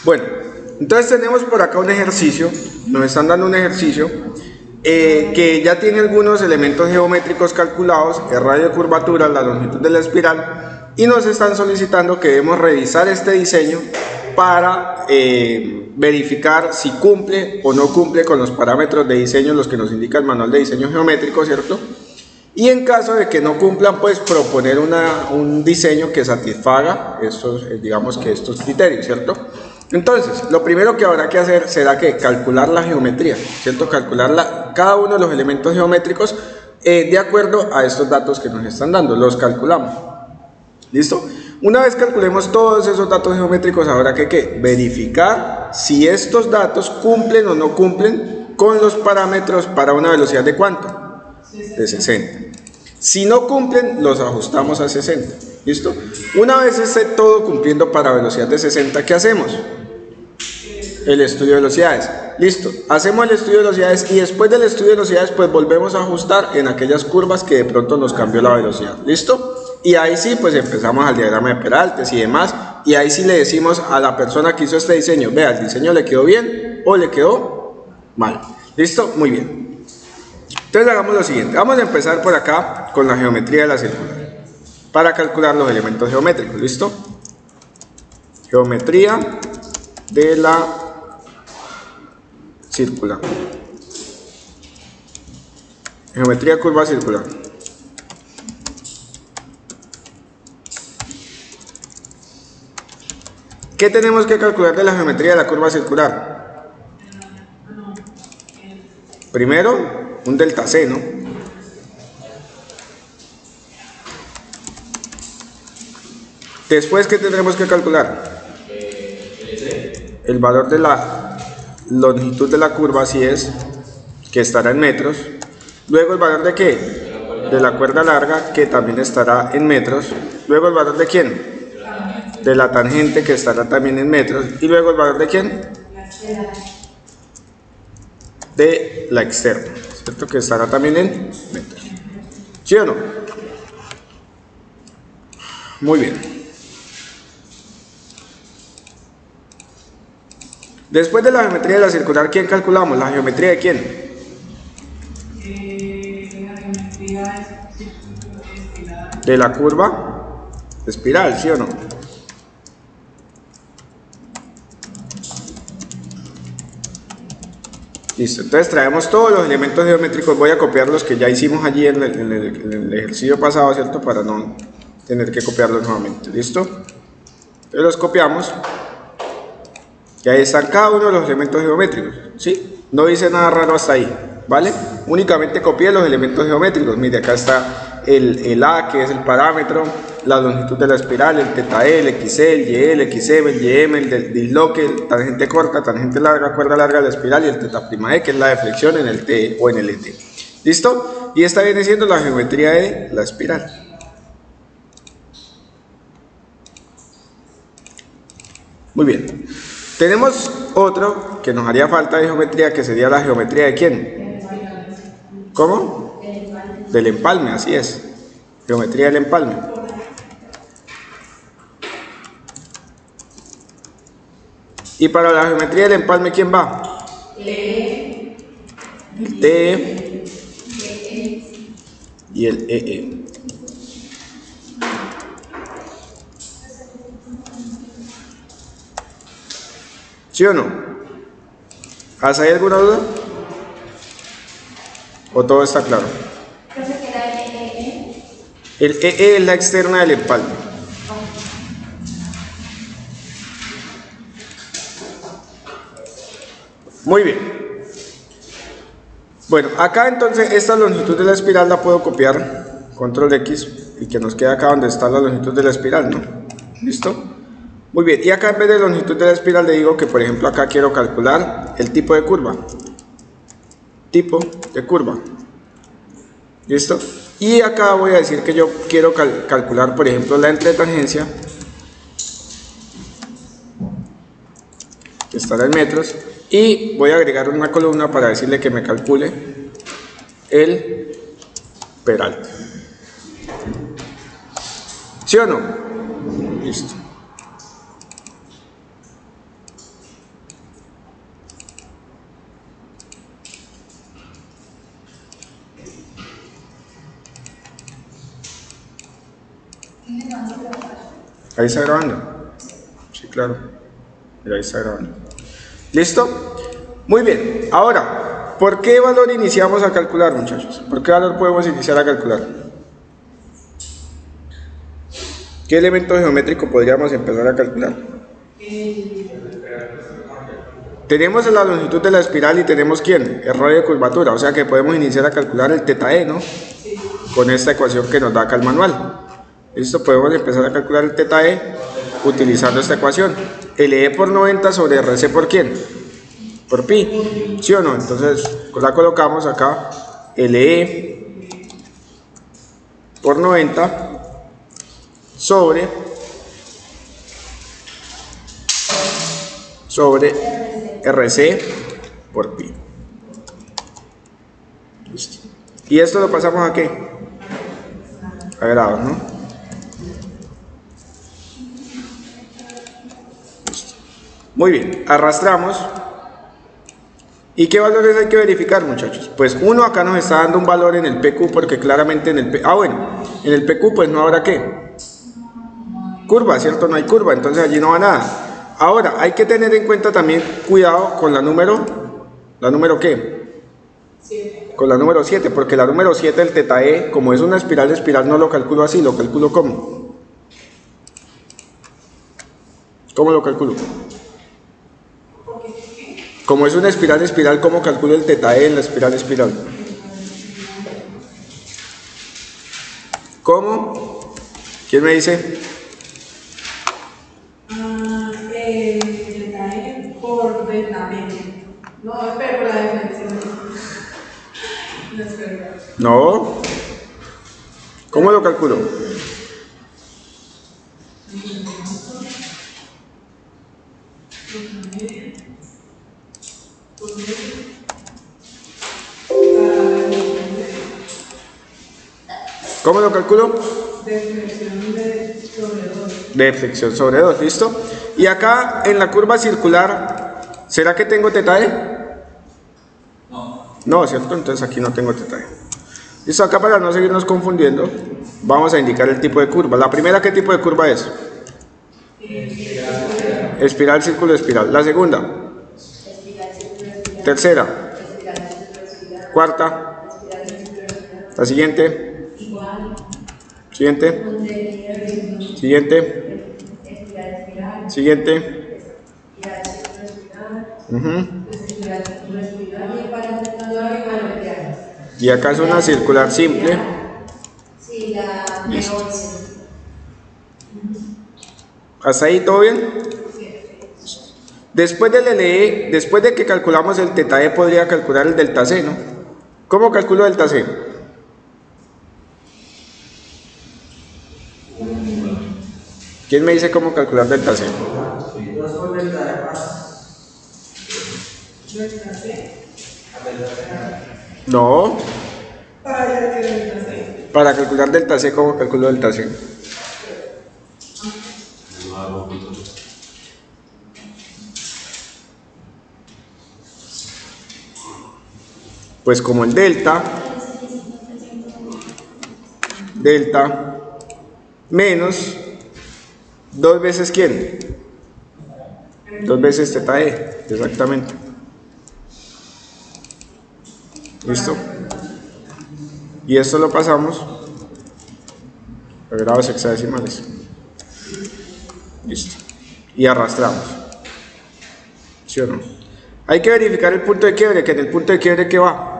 Bueno, entonces tenemos por acá un ejercicio, nos están dando un ejercicio que ya tiene algunos elementos geométricos calculados, el radio de curvatura, la longitud de la espiral, y nos están solicitando que debemos revisar este diseño para verificar si cumple o no cumple con los parámetros de diseño, los que nos indica el manual de diseño geométrico, ¿cierto? Y en caso de que no cumplan, pues proponer un diseño que satisfaga estos, digamos que estos criterios, ¿cierto? Entonces, lo primero que habrá que hacer será que calcular la geometría, ¿cierto? Calcular cada uno de los elementos geométricos de acuerdo a estos datos que nos están dando, los calculamos. ¿Listo? Una vez calculemos todos esos datos geométricos, habrá que verificar si estos datos cumplen o no cumplen con los parámetros para una velocidad de ¿cuánto? De 60. Si no cumplen, los ajustamos a 60. ¿Listo? Una vez esté todo cumpliendo para velocidad de 60, ¿qué hacemos? El estudio de velocidades. Listo, hacemos el estudio de velocidades y después del estudio de velocidades pues volvemos a ajustar en aquellas curvas que de pronto nos cambió la velocidad. ¿Listo? Y ahí sí pues empezamos al diagrama de Peraltes y demás, y ahí sí le decimos a la persona que hizo este diseño, vea, el diseño le quedó bien o le quedó mal. ¿Listo? Muy bien. Entonces hagamos lo siguiente, vamos a empezar por acá con la geometría de la circular para calcular los elementos geométricos. ¿Listo? Geometría de la circular. Geometría curva circular. ¿Qué tenemos que calcular de la geometría de la curva circular? Primero, un delta C, ¿no? Después, ¿qué tendremos que calcular? El valor de la longitud de la curva, así es, que estará en metros. Luego, ¿el valor de qué? De la cuerda larga, que también estará en metros. Luego, ¿el valor de quién? De la tangente, que estará también en metros. Y luego, ¿el valor de quién? De la externa, ¿cierto? Que estará también en metros. ¿Sí o no? Muy bien. Después de la geometría de la circular, ¿quién calculamos? ¿La geometría de quién? La geometría de la curva espiral, ¿sí o no? Listo, entonces traemos todos los elementos geométricos, voy a copiar los que ya hicimos allí en el ejercicio pasado, ¿cierto? Para no tener que copiarlos nuevamente, ¿listo? Entonces los copiamos. Y ahí están cada uno de los elementos geométricos, ¿sí? No dice nada raro hasta ahí, ¿vale? Únicamente copié los elementos geométricos. Mire, acá está el A, que es el parámetro, la longitud de la espiral, el teta E, el XC, el YL, el XM, el YM, el disloque, el tangente corta, tangente larga, cuerda larga de la espiral y el teta prima E, que es la deflexión en el T o en el ET. ¿Listo? Y esta viene siendo la geometría de la espiral. Muy bien. Tenemos otro que nos haría falta de geometría, que sería la geometría de ¿quién? ¿Cómo? Del empalme, así es. Geometría del empalme. Y para la geometría del empalme, ¿quién va? El T y el EE. ¿Sí o no? ¿Has ahí alguna duda? ¿O todo está claro? El EE es la externa del empalme. Muy bien. Bueno, acá entonces esta longitud de la espiral la puedo copiar, control X, y que nos quede acá donde está la longitud de la espiral, ¿no? ¿Listo? Muy bien, y acá en vez de longitud de la espiral le digo que por ejemplo acá quiero calcular el tipo de curva. Tipo de curva. ¿Listo? Y acá voy a decir que yo quiero calcular por ejemplo la entretangencia, que estará en metros, y voy a agregar una columna para decirle que me calcule el peralte. ¿Sí o no? Listo. Ahí está grabando. Sí, claro. Mira, ahí está grabando. ¿Listo? Muy bien. Ahora, ¿por qué valor iniciamos a calcular, muchachos? ¿Por qué valor podemos iniciar a calcular? ¿Qué elemento geométrico podríamos empezar a calcular? Tenemos la longitud de la espiral y tenemos ¿quién? El radio de curvatura, o sea que podemos iniciar a calcular el teta e, ¿no? Con esta ecuación que nos da acá el manual. ¿Listo? Podemos empezar a calcular el teta e utilizando esta ecuación. LE por 90 sobre RC por ¿quién? Por pi, ¿sí o no? Entonces la colocamos acá, LE por 90 sobre RC por pi. Listo. Y esto lo pasamos a ¿qué? A grados, ¿no? Listo. Muy bien, arrastramos. ¿Y qué valores hay que verificar, muchachos? Pues uno, acá nos está dando un valor en el PQ, porque claramente en el PQ, en el PQ pues no habrá ¿qué? Curva, ¿cierto? No hay curva, entonces allí no va nada. Ahora, hay que tener en cuenta también, cuidado con la número ¿qué? 7. Con la número 7, porque la número 7, el teta e, como es una espiral, no lo calculo así, lo calculo ¿cómo? ¿Cómo lo calculo? Como es una espiral, ¿cómo calculo el teta e en la espiral? ¿Cómo? ¿Quién me dice? Teta e por delta medio. No, espera por la definición. No es verdad. No. ¿Cómo lo calculo? ¿Cómo lo calculo? De flexión sobre 2, ¿listo? Y acá en la curva circular, ¿será que tengo teta e? No, ¿cierto? Entonces aquí no tengo teta e. Listo, acá para no seguirnos confundiendo, vamos a indicar el tipo de curva. La primera, ¿qué tipo de curva es? Espiral, círculo, espiral. La segunda. Tercera. Cuarta. La siguiente. Siguiente. Y acá es una circular simple. Listo. ¿Hasta ahí todo bien? Después del LE, después de que calculamos el teta e, podría calcular el delta C, ¿no? ¿Cómo calculo delta C? ¿Quién me dice cómo calcular delta C? No. Para calcular delta C, ¿cómo calculo delta C? Pues como el delta menos 2 veces ¿quién? 2 veces teta e, exactamente. ¿Listo? Y esto lo pasamos a grados hexadecimales. Listo. Y arrastramos. ¿Sí o no? Hay que verificar el punto de quiebre, que en el punto de quiebre ¿qué va?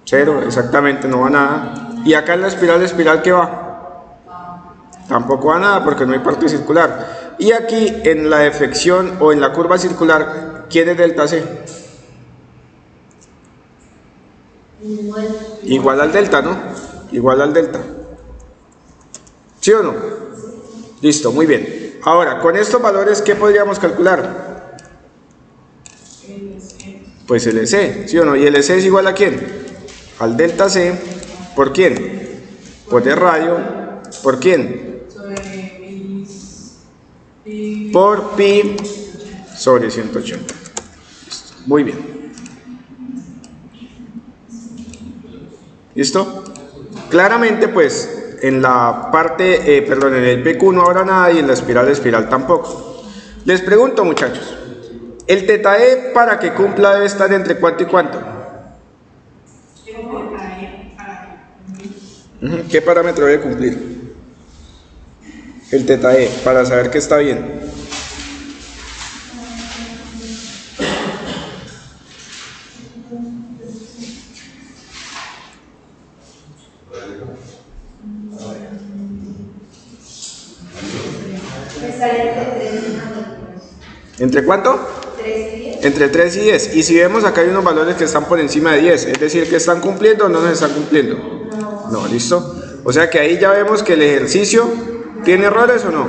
0, exactamente, no va nada. Y acá en la espiral ¿qué va? Tampoco va nada porque no hay parte circular. Y aquí en la deflexión o en la curva circular, ¿quién es delta C? Igual al delta, ¿no? Igual al delta. ¿Sí o no? Listo, muy bien. Ahora, con estos valores, ¿qué podríamos calcular? Pues el EC, ¿sí o no? ¿Y el EC es igual a quién? Al delta C, ¿por quién? Por el radio, ¿por quién? Por pi sobre 180. Listo. Muy bien. ¿Listo? Claramente, pues, en la parte, perdón, en el PQ no habrá nada y en la espiral tampoco. Les pregunto, muchachos, ¿el teta E para que cumpla debe estar entre cuánto y cuánto? ¿Qué parámetro debe cumplir el teta E para saber que está bien? ¿Entre cuánto? 3 y 10. Entre 3 y 10. Y si vemos acá hay unos valores que están por encima de 10, es decir, que están cumpliendo o no nos están cumpliendo. No, listo. O sea que ahí ya vemos que el ejercicio tiene errores o no.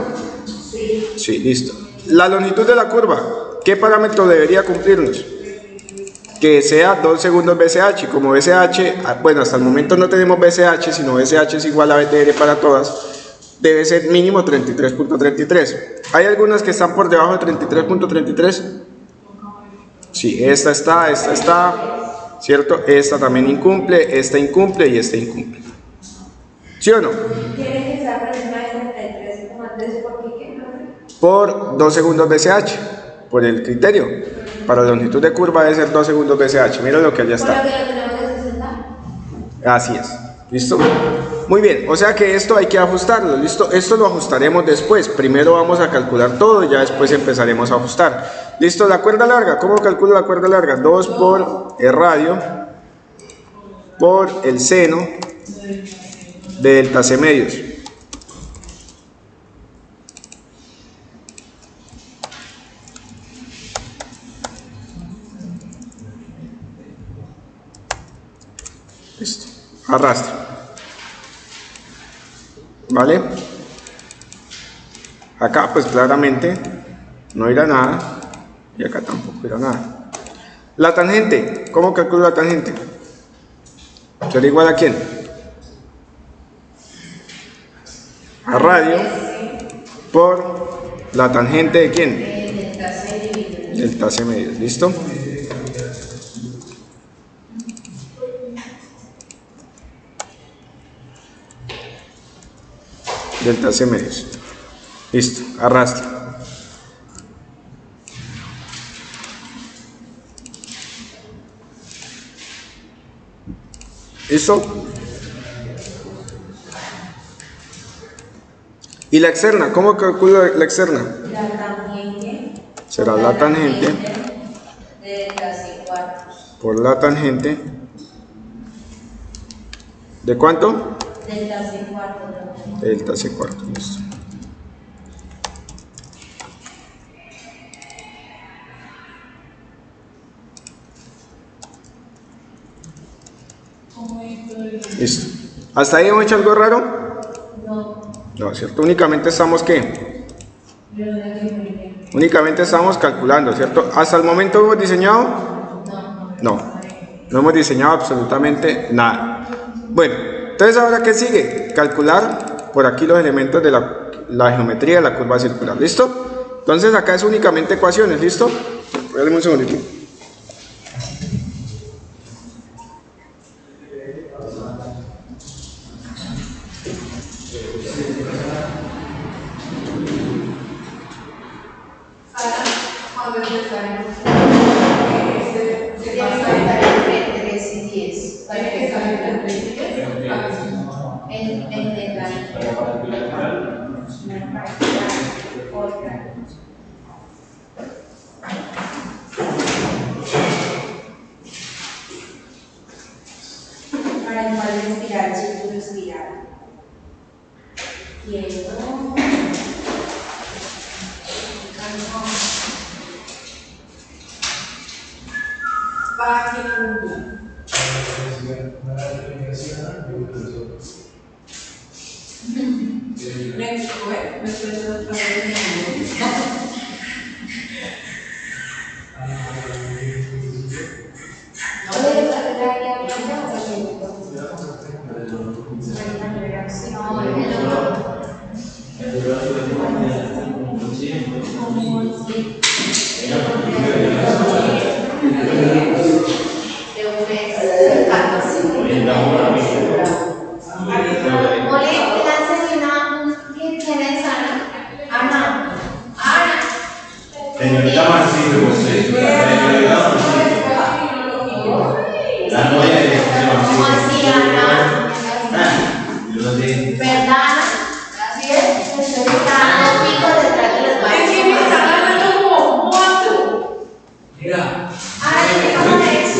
Sí, listo. La longitud de la curva, ¿qué parámetro debería cumplirnos? Que sea 2 segundos BCH. Como BCH, bueno, hasta el momento no tenemos BCH, sino BCH es igual a BTR para todas. Debe ser mínimo 33.33. ¿Hay algunas que están por debajo de 33.33? Sí, esta está, ¿cierto? Esta también incumple, esta incumple y esta incumple. ¿Sí o no? Tiene que estar por encima de 33,3 ¿por qué? Por 2 segundos BCH, por el criterio. Para la longitud de curva debe ser 2 segundos BCH. Mira lo que allá está. ¿Por lo que lo tenemos de 60? Así es. ¿Listo? Muy bien, o sea que esto hay que ajustarlo, ¿listo? Esto lo ajustaremos después. Primero vamos a calcular todo y ya después empezaremos a ajustar. ¿Listo? La cuerda larga, ¿cómo calculo la cuerda larga? 2 por el radio por el seno de delta C medios. Listo. Arrastra. ¿Vale? Acá pues claramente no irá nada y acá tampoco irá nada. La tangente, ¿cómo calculo la tangente? ¿Será igual a quién? A radio por la tangente de quién? Delta C medios. ¿Listo? Delta C medios. Listo, arrastra. ¿Listo? ¿Y la externa? ¿Cómo calculo la externa? La tangente. Será la tangente De delta C cuartos. por la tangente. ¿De cuánto? Delta C cuartos. Delta C cuarto, listo. Listo. ¿Hasta ahí hemos hecho algo raro? No, ¿cierto? Únicamente estamos, ¿qué? Únicamente estamos calculando, ¿cierto? ¿Hasta el momento hemos diseñado? No hemos diseñado absolutamente nada. Bueno, entonces ahora ¿qué sigue? Calcular por aquí los elementos de la geometría de la curva circular, ¿listo? Entonces acá es únicamente ecuaciones, ¿listo? Dale un segundito. Cuando empezaremos, se pasa entre 3 y 10. Para que salga entre 3 y 10. En delta. Para el cual espiral, círculo espiral. Quieto. Página 1. Next, Señorita Mancillo, usted. Señorita Mancillo. La novia de ¿Cómo así, Ana? Yo lo dije. ¿Verdad? Así es. Está Ana pico detrás de los Es baños. que me están hablando como cuatro. Mira. Ay, ¿qué pasa?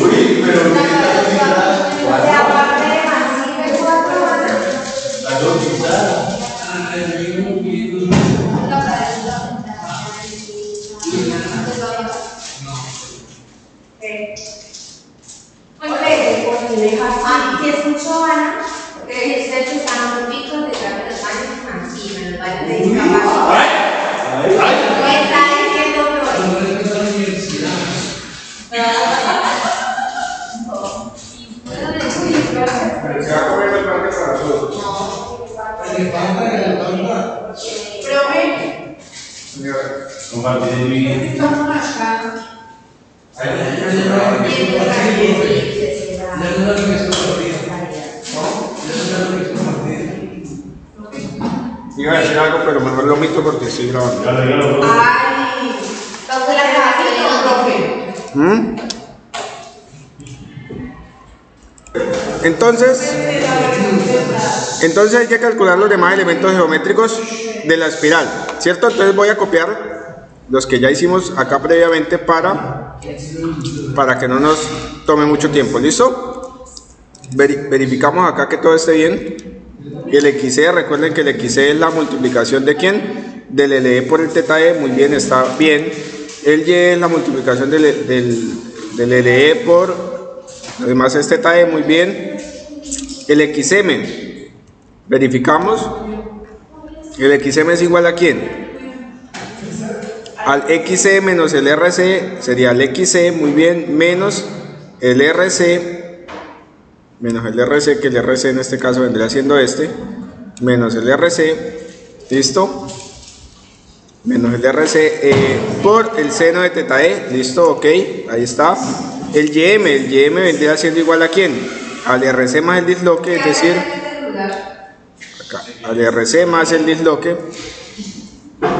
Uy, pero De aparte de Mancillo, hay 4 Ana. las dos pintadas. ¿Sí escuchó, Ana? Que usted está dando picos detrás de los baños de Mancillo, en los baños de discapacidad. ¿Qué está diciendo Roy? Pero se va a comer el parque para nosotros. Profe, Señora. Compartir el video. estamos acá. Iba a decir algo, pero mejor lo omito porque estoy grabando. Dígalo. Ay, ¿Cómo fue la grabación? profe. ¿Mm? Entonces hay que calcular los demás elementos geométricos de la espiral, ¿cierto? Entonces voy a copiar los que ya hicimos acá previamente para que no nos tome mucho tiempo, ¿listo? Verificamos acá que todo esté bien. El XE, recuerden que el XE es la multiplicación de ¿quién? Del LE por el teta E, muy bien, está bien. El Y es la multiplicación del LE por, además es teta E, muy bien. El XM, verificamos, el XM es igual a ¿quién? Al XC menos el RC, sería el XC, muy bien, menos el RC, que el RC en este caso vendría siendo este, menos el RC, listo, menos el RC por el seno de teta E, listo, ok, ahí está. El YM vendría siendo igual a ¿quién? Al RC más el disloque, es decir, acá, al RC más el disloque,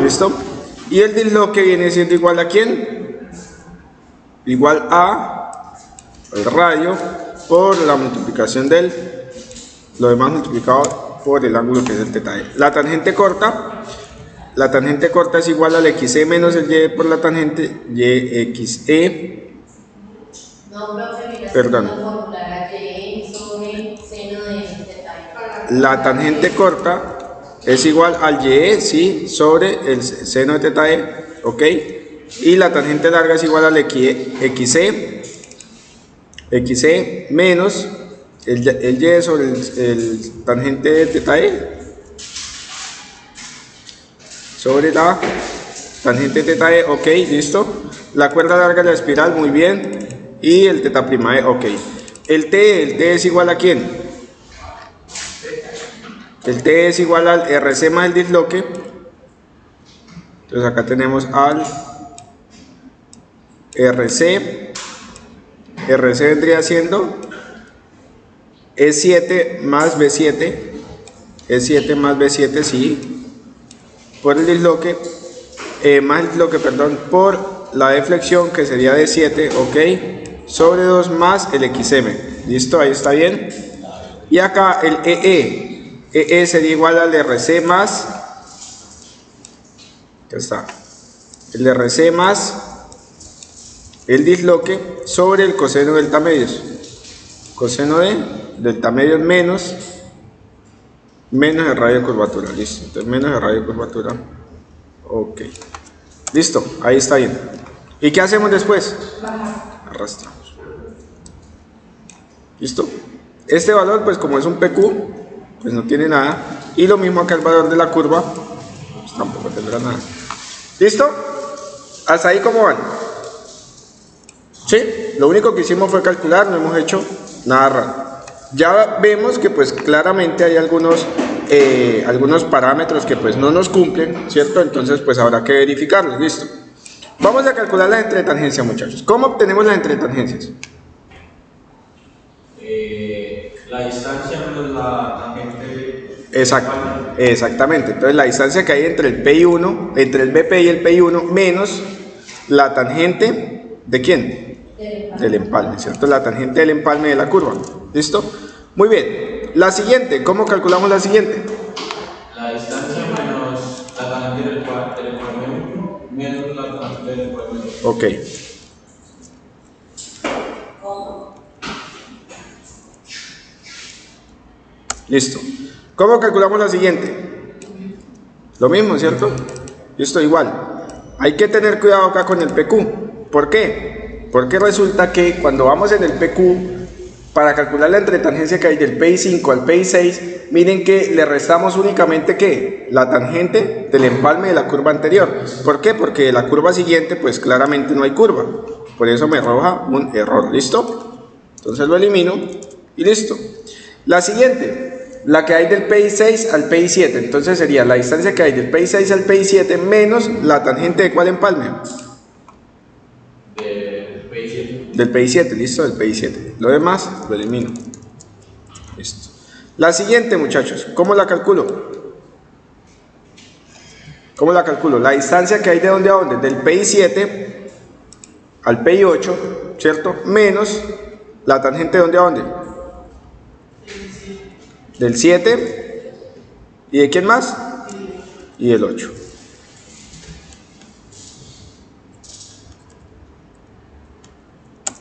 listo, y el disloque viene siendo igual a ¿quién? Igual a el radio por la multiplicación del, lo demás multiplicado por el ángulo que es el teta E. La tangente corta es igual al XE menos el Y por la tangente YXE. No, profe, mira, Perdón. formular a Y sobre seno de teta E. La tangente corta es igual al YE, sí, sobre el seno de teta E, ok. Y la tangente larga es igual al XE menos el Y sobre el tangente de teta E sobre la tangente teta E, ok, listo. La cuerda larga de la espiral, muy bien. Y el teta prima E, ok. El T es igual a ¿quién? El T es igual al RC más el disloque. Entonces acá tenemos al RC. RC vendría siendo E7 más B7. E7 más B7, sí. Por el disloque, más el disloque, perdón, por la deflexión que sería de 7, ok, sobre 2 más el XM, listo, ahí está bien. Y acá el EE sería igual al RC más, ya está, el RC más el disloque sobre el coseno de delta medios, coseno de delta medios menos el radio de curvatura, listo, entonces menos el radio de curvatura, ok, listo, ahí está bien. ¿Y qué hacemos después? Arrastramos, listo. Este valor, pues como es un PQ, pues no tiene nada, y lo mismo acá el valor de la curva, pues tampoco tendrá nada. ¿Listo? ¿Hasta ahí cómo van? ¿Sí? Lo único que hicimos fue calcular, no hemos hecho nada raro. Ya vemos que pues claramente hay algunos parámetros que pues no nos cumplen, ¿cierto? Entonces pues habrá que verificarlos, listo. Vamos a calcular las entretangencias, muchachos. ¿Cómo obtenemos las entretangencias? La distancia menos la tangente. Exactamente. Entonces la distancia que hay entre el PI1, entre el BP y el PI1 menos la tangente ¿de quién? Del empalme, ¿cierto? La tangente del empalme de la curva. ¿Listo? Muy bien. La siguiente, ¿cómo calculamos la siguiente? La distancia menos la tangente del empalme menos la tangente del empalme. Ok. Listo. ¿Cómo calculamos la siguiente? Lo mismo, ¿cierto? Listo, igual. Hay que tener cuidado acá con el PQ. ¿Por qué? Porque resulta que cuando vamos en el PQ, para calcular la entretangencia que hay del PI5 al PI6, miren que le restamos únicamente ¿qué? La tangente del empalme de la curva anterior. ¿Por qué? Porque la curva siguiente, pues claramente no hay curva. Por eso me arroja un error. ¿Listo? Entonces lo elimino y listo. La siguiente, la que hay del PI6 al PI7. Entonces sería la distancia que hay del PI6 al PI7 menos la tangente de ¿cuál empalme? Del PI7. Del PI7, listo, del PI7. Lo demás lo elimino. Listo. La siguiente, muchachos, ¿cómo la calculo? ¿Cómo la calculo? La distancia que hay de dónde a dónde, del PI7 al PI8, ¿cierto? Menos la tangente de dónde a dónde. Del 7 y de quién más? Y del 8.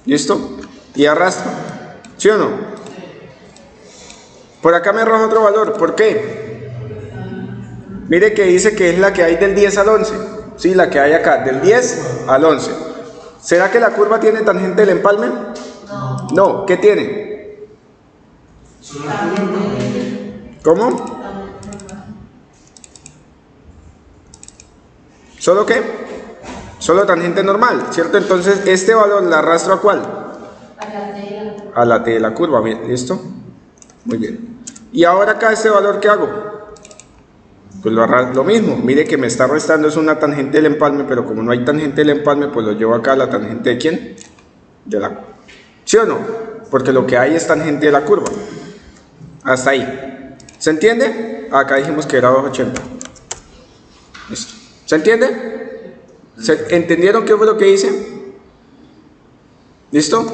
¿Listo? Y arrastro. ¿Sí o no? Por acá me arroja otro valor. ¿Por qué? Mire que dice que es la que hay del 10 al 11. Sí, la que hay acá, del 10 al 11. ¿Será que la curva tiene tangente del empalme? No. No. ¿Qué tiene? ¿Cómo? ¿Solo qué? Solo tangente normal, ¿cierto? Entonces, este valor la arrastro ¿a cuál? A la T de la curva, ¿listo? Muy bien. Y ahora acá este valor, ¿qué hago? Pues lo mismo, mire que me está restando es una tangente del empalme, pero como no hay tangente del empalme, pues lo llevo acá a la tangente ¿de quién? De la... ¿Sí o no? Porque lo que hay es tangente de la curva. Hasta ahí. ¿Se entiende? Acá dijimos que era 280. Listo. ¿Se entiende? ¿Entendieron qué fue lo que hice? ¿Listo?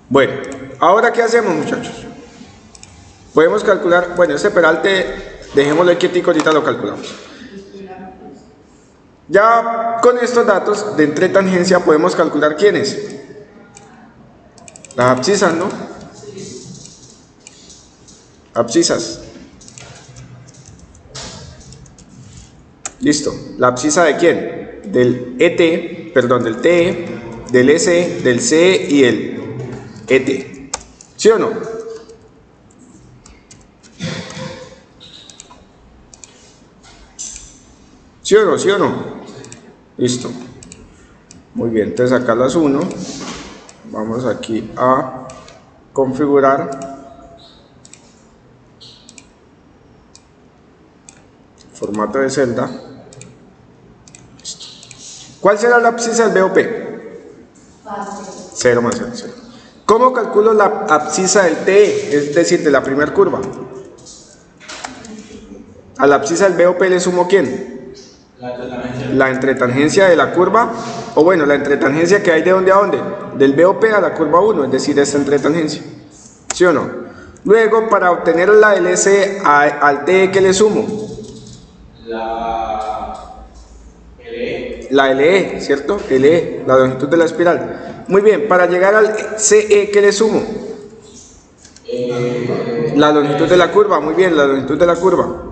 Bueno, ahora ¿qué hacemos, muchachos? Podemos calcular, bueno, este peralte dejémoslo ahí quietico, ahorita lo calculamos. Ya con estos datos de entretangencia podemos calcular quiénes. Las abscisas, ¿no? Abscisas. Listo. ¿La abscisa de quién? Del ET, perdón, del TE, del SE, del CE y el ET. ¿Sí o no? ¿Sí o no? ¿Sí o no? Listo. Muy bien, entonces acá las uno. Vamos aquí a configurar. Formato de celda. Listo. ¿Cuál será la abscisa del BOP? 0 más 0, 0. ¿Cómo calculo la abscisa del TE? Es decir, de la primera curva. A la abscisa del BOP le sumo ¿quién? La entretangencia de la curva, o bueno, la entretangencia que hay de dónde a dónde, del BOP a la curva 1, es decir, esta entretangencia. ¿Sí o no? Luego, para obtener la del SE al TE, ¿qué le sumo? La LE. La LE, ¿cierto? LE, la longitud de la espiral. Muy bien, para llegar al CE, ¿qué le sumo? La longitud de la curva, muy bien, la longitud de la curva.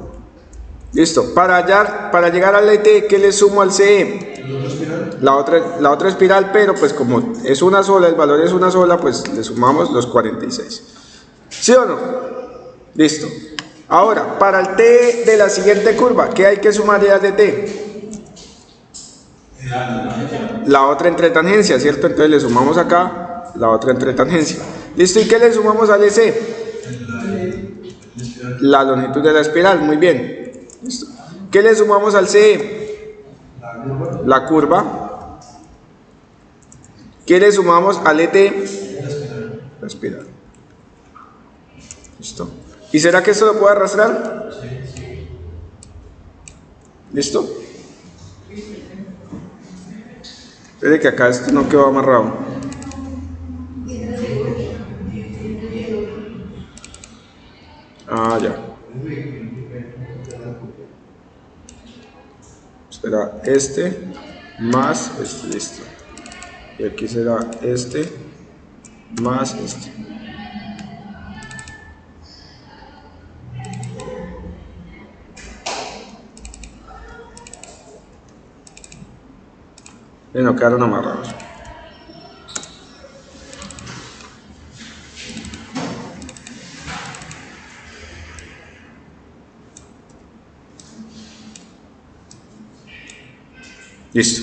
Listo, para llegar al ET, ¿qué le sumo al CE? La otra espiral, pero pues como es una sola, el valor es una sola, pues le sumamos los 46. ¿Sí o no? Listo. Ahora, para el T de la siguiente curva, ¿qué hay que sumar ya de T? La otra entretangencia, ¿cierto? Entonces le sumamos acá la otra entretangencia. ¿Listo? ¿Y qué le sumamos al EC? La longitud de la espiral, muy bien. ¿Listo? ¿Qué le sumamos al CE? La curva. ¿Qué le sumamos al ET? La espiral. ¿Listo? ¿Y será que esto lo puede arrastrar? ¿Listo? Espere que acá esto no quedó amarrado. Ah, ya. Será este más este, listo. Y aquí será este más este. Y no quedaron amarrados. Listo.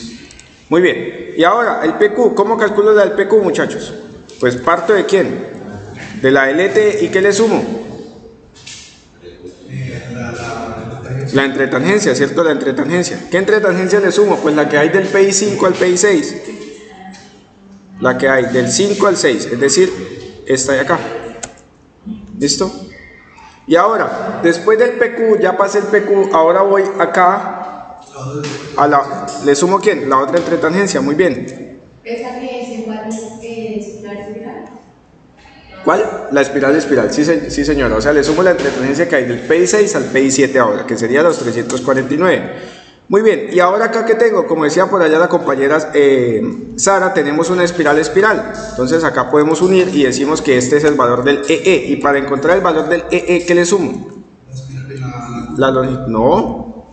Muy bien. Y ahora, el PQ. ¿Cómo calculo la del PQ, muchachos? Pues parto de quién? De la LT. ¿Y qué le sumo? La entretangencia, ¿cierto? La entretangencia. ¿Qué entretangencia le sumo? Pues la que hay del PI 5 al PI 6. La que hay del 5 al 6. Es decir, esta de acá. ¿Listo? Y ahora, después del PQ, ya pasé el PQ. Ahora voy acá. ¿Le sumo quién? La otra entretangencia, muy bien. ¿Esa que es igual la espiral? ¿Cuál? La espiral, sí señora, o sea, le sumo la entretangencia que hay del PI 6 al PI 7 ahora, que sería los 349. Muy bien, y ahora acá que tengo, como decía por allá la compañera Sara, tenemos una espiral, entonces acá podemos unir y decimos que este es el valor del EE, y para encontrar el valor del EE, ¿qué le sumo? La longitud, no.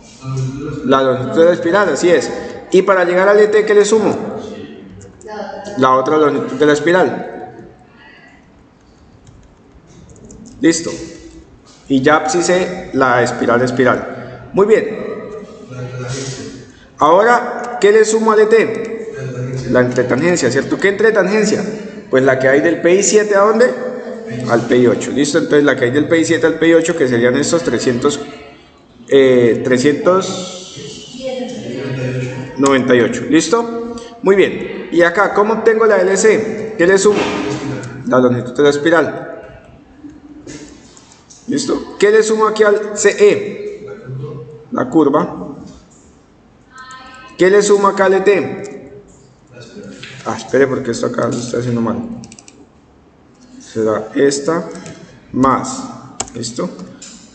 La longitud de la espiral, así es. Y para llegar al ET, ¿qué le sumo? La otra longitud de la espiral. Listo. Y ya sí sé la espiral. Muy bien. Ahora, ¿qué le sumo al ET? La entretangencia, ¿cierto? ¿Qué entretangencia? Pues la que hay del PI 7 ¿a dónde? Al PI 8. Listo, entonces la que hay del PI 7 al PI 8, que serían estos 398. ¿Listo? Muy bien. Y acá, ¿cómo obtengo la LC? ¿Qué le sumo? La longitud de la espiral. ¿Listo? ¿Qué le sumo aquí al CE? La curva. ¿Qué le sumo acá al ET? Espere porque esto acá lo está haciendo mal. Será esta más. ¿Listo?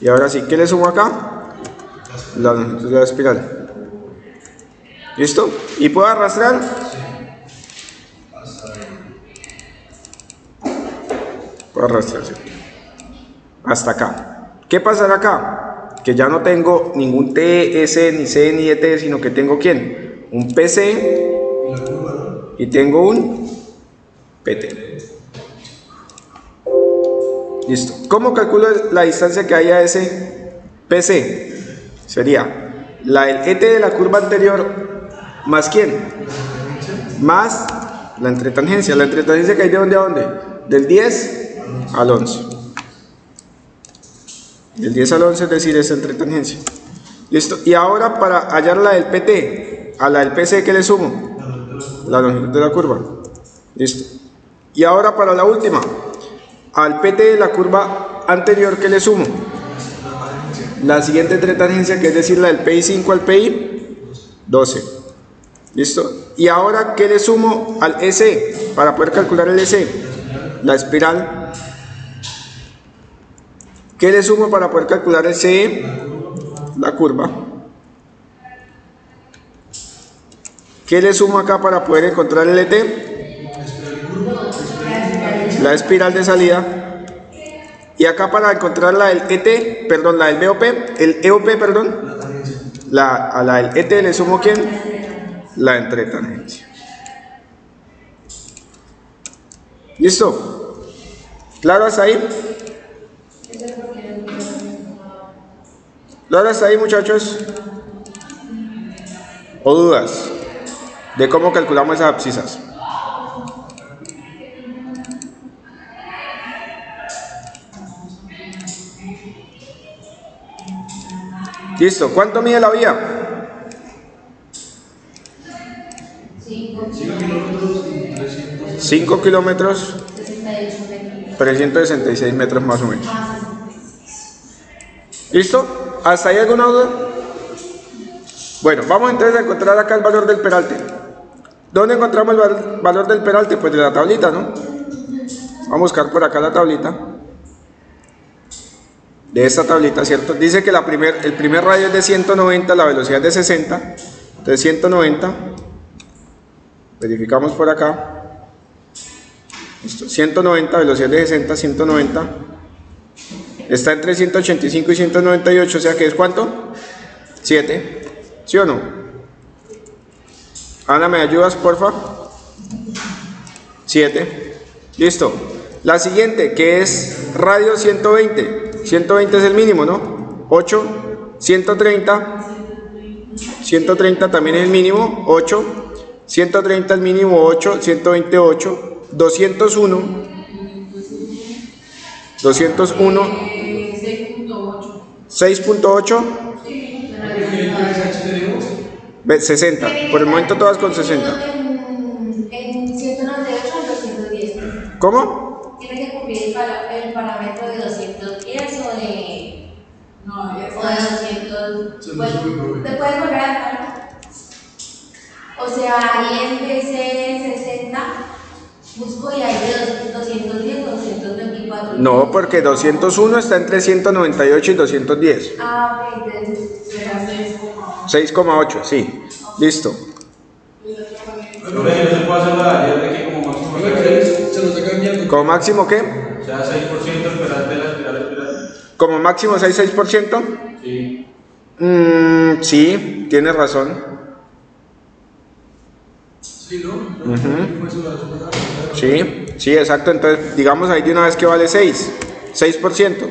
Y ahora sí, ¿qué le sumo acá? La longitud de la espiral. ¿Listo? ¿Y puedo arrastrar? Puedo arrastrar, ¿sí? Hasta acá. ¿Qué pasará acá? Que ya no tengo ningún T, S, ni C, ni ET, sino que tengo ¿quién? Un PC y tengo un PT. Listo. ¿Cómo calculo la distancia que hay a ese PC? Sería el ET de la curva anterior más ¿quién? Más la entretangencia. La entretangencia que hay de dónde a dónde? Del 10 al 11. Del 10 al 11 es decir, esa entretangencia. Listo. Y ahora para hallar la del PT a la del PC, ¿qué le sumo? La longitud de la curva. Listo. Y ahora para la última, al PT de la curva anterior, ¿qué le sumo? La siguiente entretangencia, que es decir, la del PI 5 al PI 12. ¿Listo? Y ahora, ¿qué le sumo al EC? Para poder calcular el EC, la espiral. ¿Qué le sumo para poder calcular el CE? La curva. ¿Qué le sumo acá para poder encontrar el ET? La espiral de salida. Y acá para encontrar la del ET, perdón, la del BOP, el EOP, perdón, a la del ET le sumo ¿quién? La entretangencia. ¿Listo? ¿Claro hasta ahí? ¿Claro hasta ahí, muchachos? ¿O dudas de cómo calculamos esas abscisas? Listo, ¿cuánto mide la vía? 5 kilómetros, 366 metros más o menos. ¿Listo? ¿Hasta ahí alguna duda? Bueno, vamos entonces a encontrar acá el valor del peralte. ¿Dónde encontramos el valor del peralte? Pues de la tablita, ¿no? Vamos a buscar por acá la tablita. De esta tablita, ¿cierto? Dice que el primer radio es de 190, la velocidad es de 60. Entonces 190. Verificamos por acá. Listo. 190, velocidad de 60, 190. Está entre 185 y 198, o sea que es ¿cuánto? 7. ¿Sí o no? Ana, ¿me ayudas, porfa? 7. Listo. La siguiente, que es radio 120. 120 es el mínimo, ¿no? 8. 130. 130 también es el mínimo. 8. 130 el mínimo. 8. 128. 201. 201. 6.8. 6.8. 60. Por el momento todas con 60. En 198 o 210. ¿Cómo? Tiene que cumplir el parámetro de 210 o de. No, ya O de está. 200. Pues, ¿te puedes volver a dar? O sea, ahí en vez de 60, busco y hay de 210 o 224. No, porque 201 está entre 198 y 210. Ah, ok, entonces. Será 6.8. 6,8, sí. Listo. Yo creo que no se puede hacer la de ayer de que como máximo Se lo está cambiando. ¿Como máximo qué? o sea, 6% esperante de la espiral. ¿Como máximo 6%? Sí. Sí, tienes razón. Sí, ¿no? Sí, sí, exacto. Entonces, digamos ahí de una vez que vale 6%.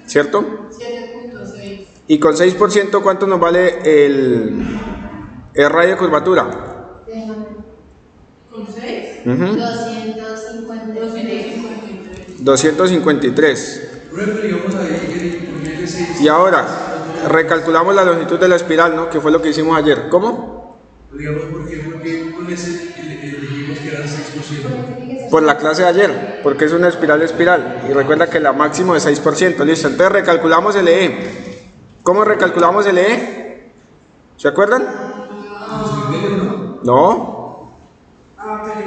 ¿Cierto? 7.6. Y con 6%, ¿cuánto nos vale el radio de curvatura? ¿Con 6? Ujú. 253. 253. Digamos ahí, ponerle 6. Y ahora, recalculamos la longitud de la espiral, ¿no? Que fue lo que hicimos ayer. ¿Cómo? Digamos, porque con ese elegimos que eran 6%. Por la clase de ayer, porque es una espiral. Y recuerda que la máximo es 6%. Listo, entonces recalculamos el E. ¿Cómo recalculamos el E? ¿Se acuerdan? No. Ah, pero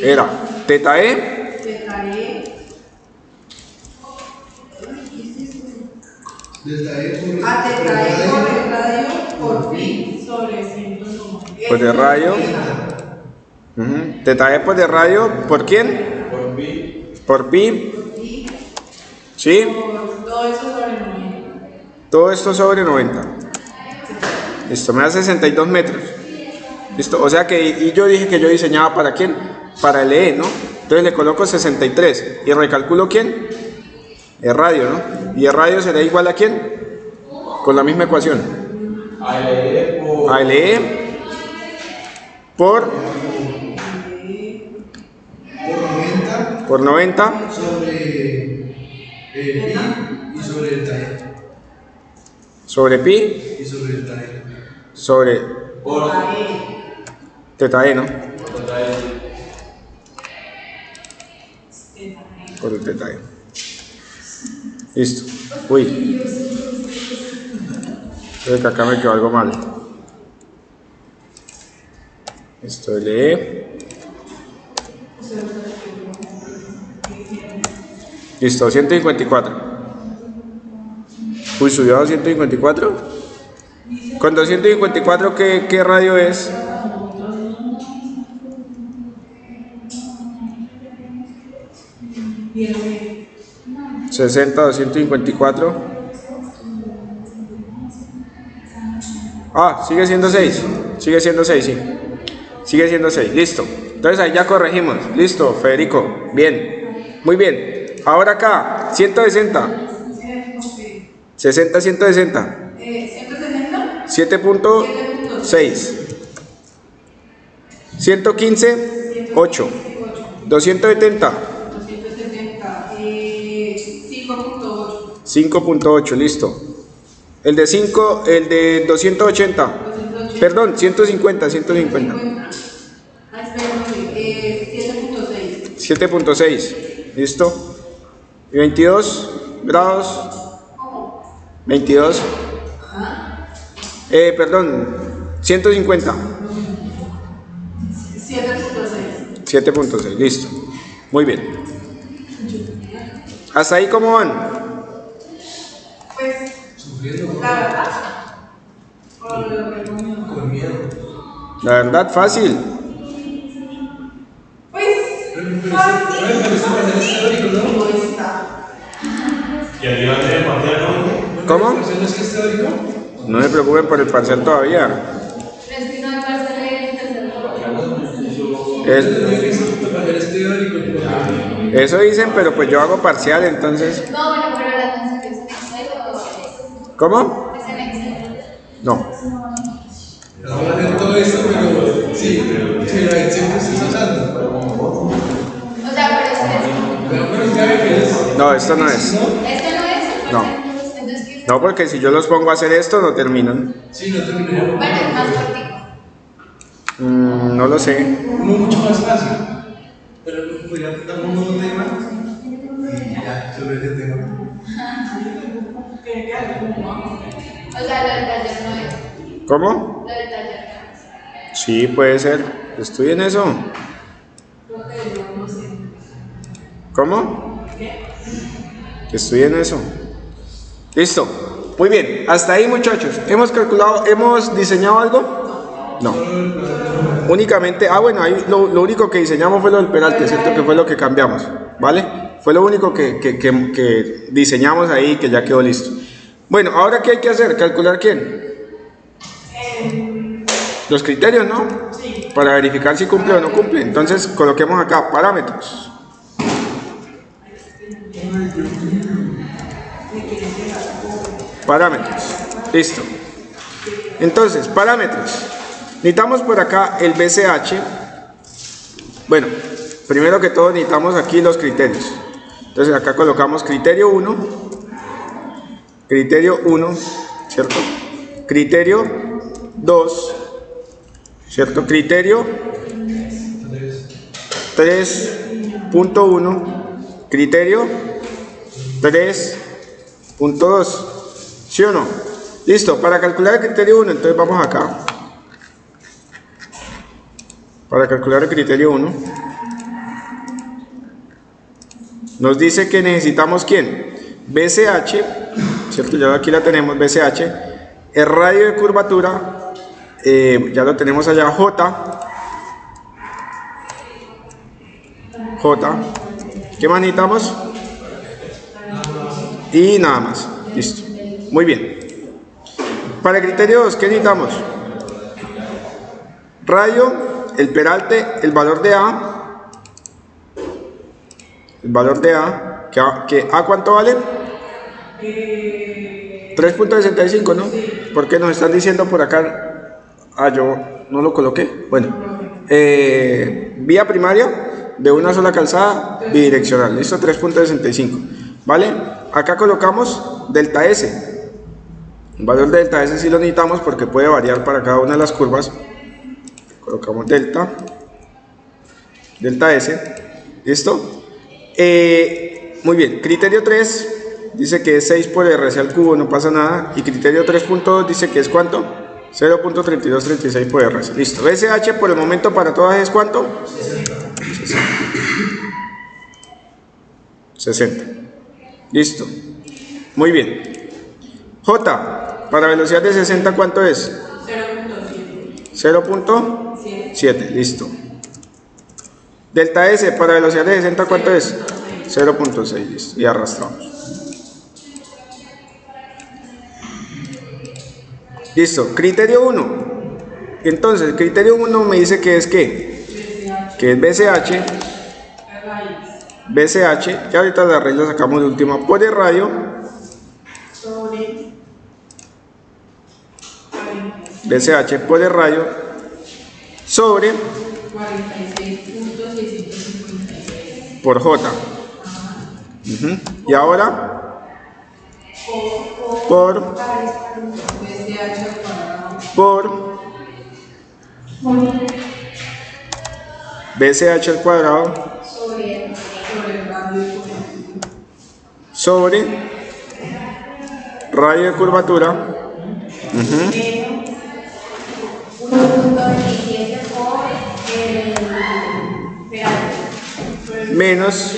Era teta E. Teta E. Delta E sobre. A teta E por el radio por pi sobre 101. Pues de radio. Ujú. Teta E pues de radio. ¿Por quién? Por pi. Por pi. Y ¿Sí? por todo eso sobre 90. Todo esto sobre 90. Listo, me da 62 metros. Listo, o sea que, y yo dije que yo diseñaba para quién, para el E, ¿no? Entonces le coloco 63 y recalculo quién, el radio, ¿no? Y el radio será igual a quién, con la misma ecuación. ALE por. ALE por 90 por 90 sobre pi y sobre delta E. sobre pi Y sobre delta E. sobre Por. teta E, ¿no? Teta E. Por el teta E. Listo. Uy. Creo que acá me quedó algo mal. Esto LE. Listo, 154. Uy, subió a 254. Con 254, ¿qué radio es? Bien. 60, 254. Ah, sigue siendo 6. Sigue siendo 6, sí. Sigue siendo 6, listo. Entonces ahí ya corregimos. Listo, Federico. Bien. Muy bien. Ahora acá, 160. 60, 160. 160. 7.6. 115, 8. 270. 270. 5.8. 5.8, listo. El de 5, el de 280. 280. Perdón, 150, 150. Ah, espera, 7.6. 7.6, listo. Y 22 grados. 22. Perdón, 150. 7.6, listo. Muy bien. ¿Hasta ahí cómo van? Pues, Sufriendo, la verdad. O lo que comió. con miedo. La verdad, fácil. Pues, Pero este parcial es teórico, ¿no? egoísta. ¿Y arriba de parcial no? ¿Cómo? ¿El parcial no es que es teórico? No se preocupen por el parcial todavía. Pero es que no hay parcial en tercer grado. Yo digo que el parcial es teórico. Porque Eso dicen, pero pues yo hago parcial, entonces... No, bueno, pero la canción es en Excel o ¿Cómo? es en Excel. No. vamos a hacer todo esto, pero sí, pero ahí siempre estás usando. O sea, pero Pero ya ve que es. No, esto no es. este no es. No. Entonces, ¿qué es? No, porque si yo los pongo a hacer esto, no terminan. Sí, no terminaron. Bueno, es más cortico. No lo sé. Uno mucho más fácil. Pero podría dar un nuevo tema. Y ya, sobre ese tema. Que queda como. O sea, lo del taller no es. ¿Cómo? Lo del taller no es. Sí, puede ser. Estoy en eso. Creo que yo no sé. ¿Cómo? ¿Qué? Estoy en eso. Listo. Muy bien. Hasta ahí, muchachos. ¿Hemos calculado, hemos diseñado algo? No. Únicamente, bueno, ahí lo único que diseñamos fue lo del peralte, ¿cierto? Que fue lo que cambiamos, ¿vale? Fue lo único que diseñamos ahí, que ya quedó listo. Bueno, ahora ¿qué hay que hacer? ¿Calcular quién? Los criterios, ¿no? Sí. Para verificar si cumple o no cumple. Entonces, coloquemos acá parámetros. Parámetros. Listo. Entonces, parámetros. Necesitamos por acá el BCH. Bueno, primero que todo necesitamos aquí los criterios. Entonces acá colocamos criterio 1, ¿cierto? Criterio 2, ¿cierto? Criterio 3.1, criterio 3.2, ¿sí o no? Listo, para calcular el criterio 1, entonces vamos acá. Para calcular el criterio 1, nos dice que necesitamos ¿quién? BCH, ¿cierto? Ya aquí la tenemos, BCH. El radio de curvatura, ya lo tenemos allá, J. ¿Qué más necesitamos? Y nada más, listo. Muy bien. Para el criterio 2, ¿qué necesitamos? Radio, el peralte, el valor de A. El valor de A, que A ¿cuánto vale? 3.65, ¿no? Porque nos están diciendo por acá. Yo no lo coloqué. Bueno, vía primaria de una sola calzada bidireccional. Listo, 3.65. ¿Vale? Acá colocamos delta S. El valor de delta S sí lo necesitamos porque puede variar para cada una de las curvas. Colocamos delta S. ¿Listo? Muy bien. Criterio 3 dice que es 6 por RC al cubo, no pasa nada. Y criterio 3.2 dice que es ¿cuánto? 0.3236 por RC. Listo. BCH por el momento para todas es ¿cuánto? 60. Listo. Muy bien. J, para velocidad de 60, ¿cuánto es? 0.7. Listo. Delta S, para velocidad de 60, ¿cuánto es? 0.6. Listo. Y arrastramos. Listo. Criterio 1. Entonces, el criterio 1 me dice que es ¿qué? Que es BCH, que ahorita la raíz la sacamos de última, por el radio BCH por el radio sobre 46.656 por J. Y ahora por BCH al cuadrado sobre radio de curvatura 1.27 por el menos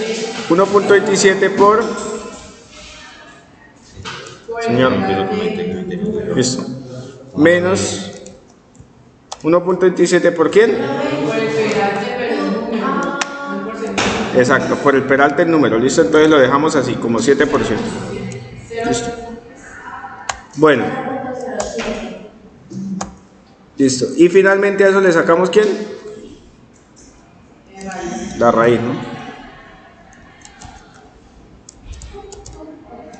1.27 por... Señor, listo. Menos 1.27 por quién? Por el peralte, pero el número, no el porcentaje. Exacto, por el peralte el número. Listo, entonces lo dejamos así, como 7%. Listo. Bueno. Listo. Y finalmente a eso le sacamos ¿quién? La raíz, ¿no?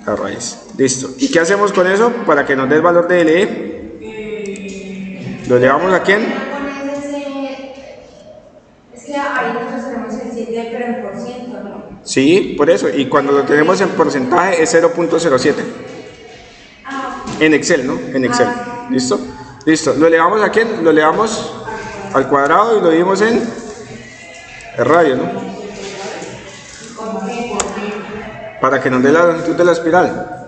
La raíz. Listo. ¿Y qué hacemos con eso? Para que nos dé el valor de LE. ¿Lo llevamos a quién? Es que ahí nosotros tenemos el 7, pero en por ciento, ¿no? Sí, por eso. Y cuando lo tenemos en porcentaje es 0.07. En Excel, ¿no? En Excel. ¿Listo? Listo. ¿Lo elevamos a quién? Lo elevamos al cuadrado y lo dividimos en el radio, ¿no? Para que nos dé la longitud de la espiral.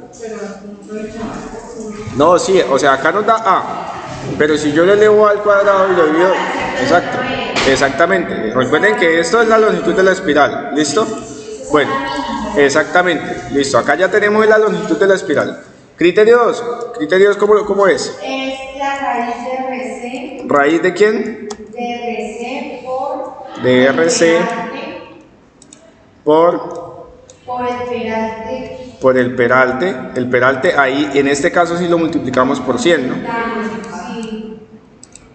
No, sí, o sea, acá nos da A. Pero si yo lo elevo al cuadrado y lo divido... Exacto. Exactamente. Recuerden que esto es la longitud de la espiral. ¿Listo? Bueno, exactamente. Listo. Acá ya tenemos la longitud de la espiral. Criterio 2. Criterio 2, ¿cómo es? Es la raíz de RC. ¿Raíz de quién? De RC por... De RC por el peralte. Por el peralte. El peralte ahí, en este caso sí lo multiplicamos por 100, ¿no? Sí.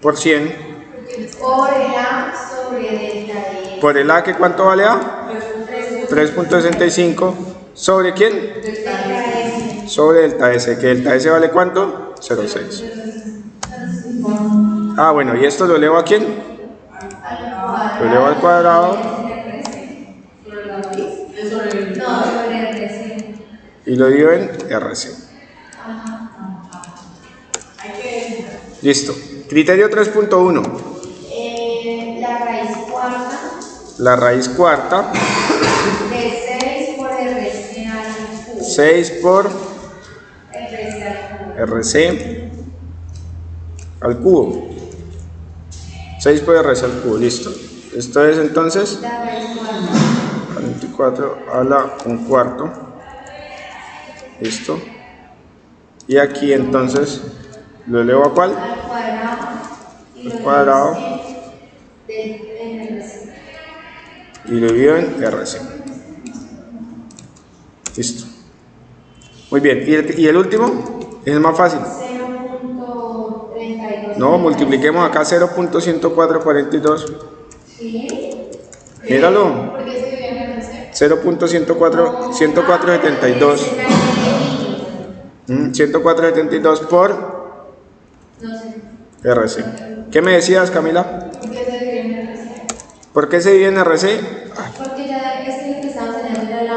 Por 100. Por el A sobre delta E. Por el A, ¿que cuánto vale A? 3.65. ¿Sobre quién? Delta S. Sobre delta S. ¿Que delta S vale cuánto? 0.6. Ah, bueno, ¿y esto lo elevo a quién? Lo elevo al cuadrado. No, sobre RC. Y lo divido en RC. Listo. Criterio 3.1. La raíz cuarta. La raíz cuarta. De 6 por RC al cubo. 6 por RC al cubo. RC al cubo. 6 por RC al cubo. Listo. Esto es entonces La raíz cuarta. 24 a la 1/4. Listo. Y aquí entonces lo elevo a ¿cuál? Al cuadrado. Y Al lo cuadrado. en RC. Y lo divido en RC. Listo. Muy bien. ¿Y el último? Es el más fácil. 0.32. No, multipliquemos acá 0.10442. Sí. Míralo. Porque se divide en RC. 0.10472. 104.72 por No sé. RC. ¿Qué me decías, Camila? ¿Por qué se divide en RC? ¿Por qué se divide en RC? Porque ya es que lo que estamos teniendo era el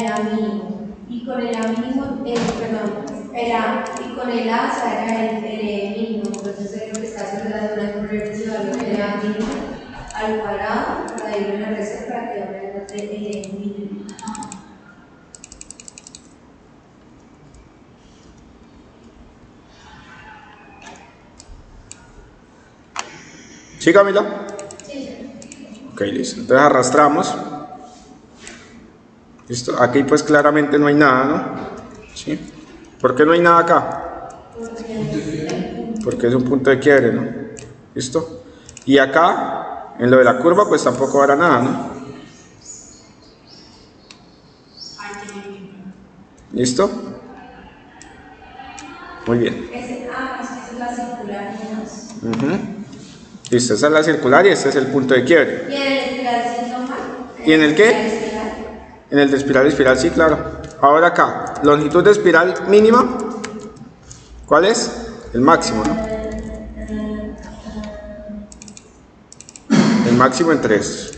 A mínimo. Y con el A mínimo, perdón, el A, y con el A se era el E mínimo. Entonces lo que está haciendo es una conversión del valor del A mínimo al cuadrado para dividir en RC para que ahora el E mínimo. ¿Sí, Camila? Sí. Ok, listo. Entonces arrastramos. Listo. Aquí pues claramente no hay nada, ¿no? ¿Sí? ¿Por qué no hay nada acá? Porque es un punto de quiebre, ¿no? ¿Listo? Y acá, en lo de la curva, pues tampoco habrá nada, ¿no? ¿Listo? Muy bien. Esa es la circular. Listo, esa es la circular y este es el punto de quiebre. ¿Y en el espiral sí toma? ¿Y en el qué? En el de espiral, sí, claro. Ahora acá, longitud de espiral mínima. ¿Cuál es? El máximo, ¿no? El máximo en 3.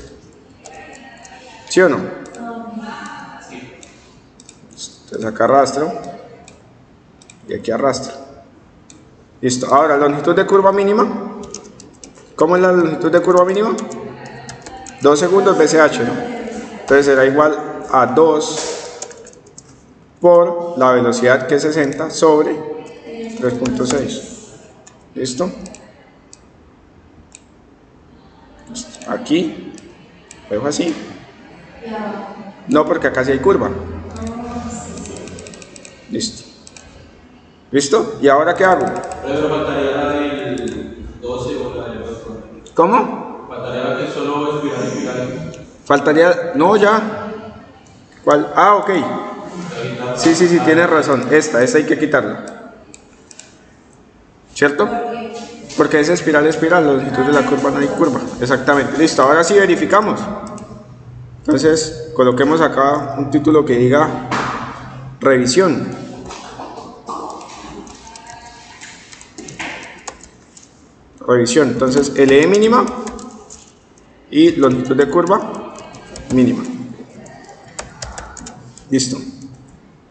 ¿Sí o no? Entonces acá arrastro. Y aquí arrastro. Listo. Ahora, longitud de curva mínima. ¿Cómo es la longitud de curva mínima? 2 segundos BCH, ¿no? Entonces será igual a 2 por la velocidad que es 60 sobre 3.6. ¿Listo? Aquí Lo dejo así. Y abajo. No, porque acá sí hay curva. Listo. ¿Listo? ¿Y ahora qué hago? Pero faltaría la del 12 o la del 2. ¿Cómo? Faltaría la que solo espiral y espiral. Faltaría... No, ya. ¿Cuál? Ah, ok. Sí, tienes razón. Esta hay que quitarla. ¿Cierto? Porque es espiral, la longitud de la curva no hay curva. Exactamente. Listo, ahora sí verificamos. Entonces, coloquemos acá un título que diga revisión. Revisión. Entonces, LE mínima y longitud de curva mínima. Listo.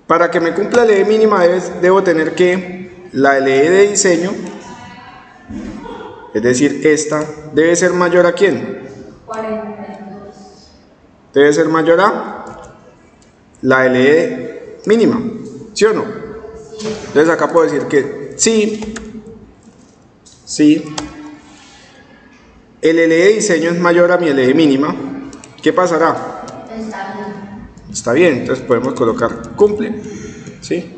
Para que me cumpla LE mínima debo tener que la LE de diseño, es decir, esta, debe ser mayor a ¿quién? 42. Debe ser mayor a la LE mínima, ¿sí o no? Entonces acá puedo decir que sí, el LE de diseño es mayor a mi LE mínima. ¿Qué pasará? Está bien, entonces podemos colocar cumple, ¿sí?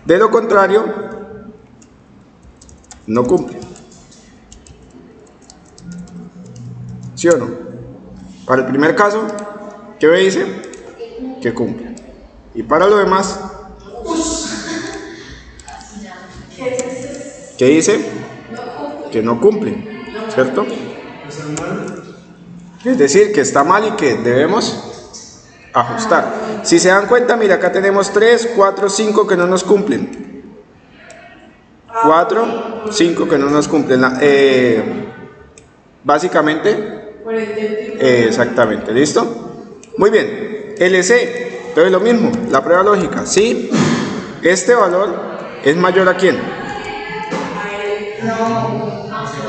De lo contrario, no cumple. ¿Sí o no? Para el primer caso, ¿qué me dice? Que cumple. Y para lo demás, ¿qué dice? Que no cumple, ¿cierto? Es decir, que está mal y que debemos ajustar. Si se dan cuenta, mira, acá tenemos 3, 4, 5 que no nos cumplen. 4, 5 que no nos cumplen. Básicamente, exactamente, ¿listo? Muy bien, LC, entonces lo mismo, la prueba lógica, ¿sí? Este valor es mayor a ¿quién?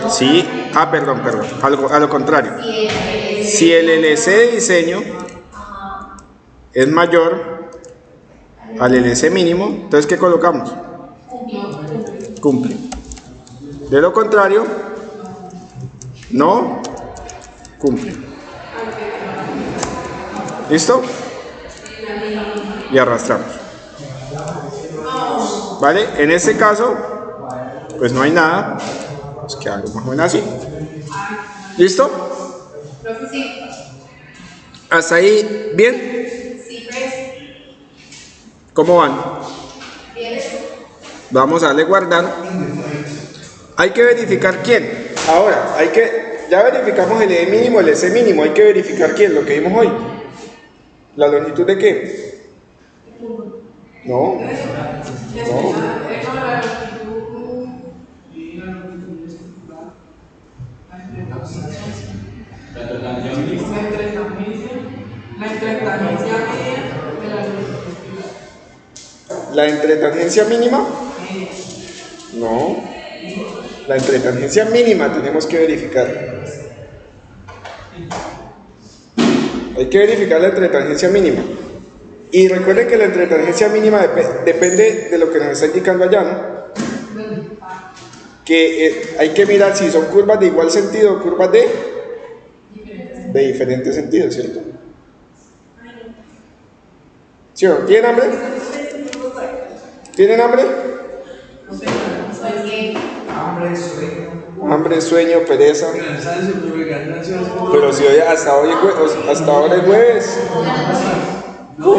Sí, perdón, a lo contrario. Si el LC de diseño es mayor al LC mínimo, entonces ¿qué colocamos? Cumple. De lo contrario, no cumple. ¿Listo? Y arrastramos. ¿Vale? En este caso, pues no hay nada. Pues que algo más o menos así. ¿Listo? ¿Hasta ahí bien? ¿Cómo van? Vamos a darle guardar. Hay que verificar quién. Ahora, ya verificamos el E mínimo, el S mínimo. Hay que verificar quién, lo que vimos hoy. ¿La longitud de qué? No. ¿La entretangencia mínima? No. La entretangencia mínima tenemos que verificar. Hay que verificar la entretangencia mínima. Y recuerden que la entretangencia mínima depende de lo que nos está indicando allá, ¿no? Que hay que mirar si son curvas de igual sentido o curvas de diferentes sentidos, ¿cierto? ¿Sí o no? ¿Tienen hambre? ¿Tienen hambre? Hambre, sueño, pereza. Pero si hoy hasta ahora es jueves. ¿No?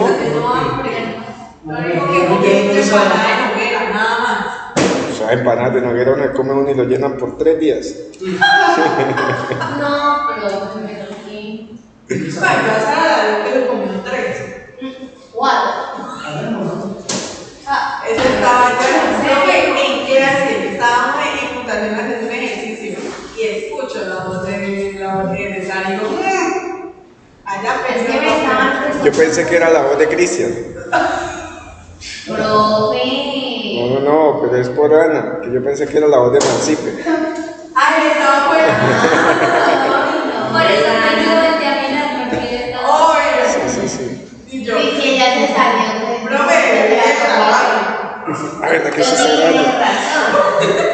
O sea, empanadas de Noguera uno come uno y lo llenan por 3 días. No, pero me toqué. Eso estaba en clase, estábamos en computación haciendo un ejercicio y escucho la voz de Dani y digo, allá pensé. Yo pensé que era la voz de Cristian. Profe. No, pero es por Ana, que yo pensé que era la voz de Mancipe. Ay, estaba bueno. Por eso me volteé a mirar porque ella estaba. Sí. Y yo, Y que ella se salió de. profe, A ver, ¿de qué se está hablando? Tiene razón.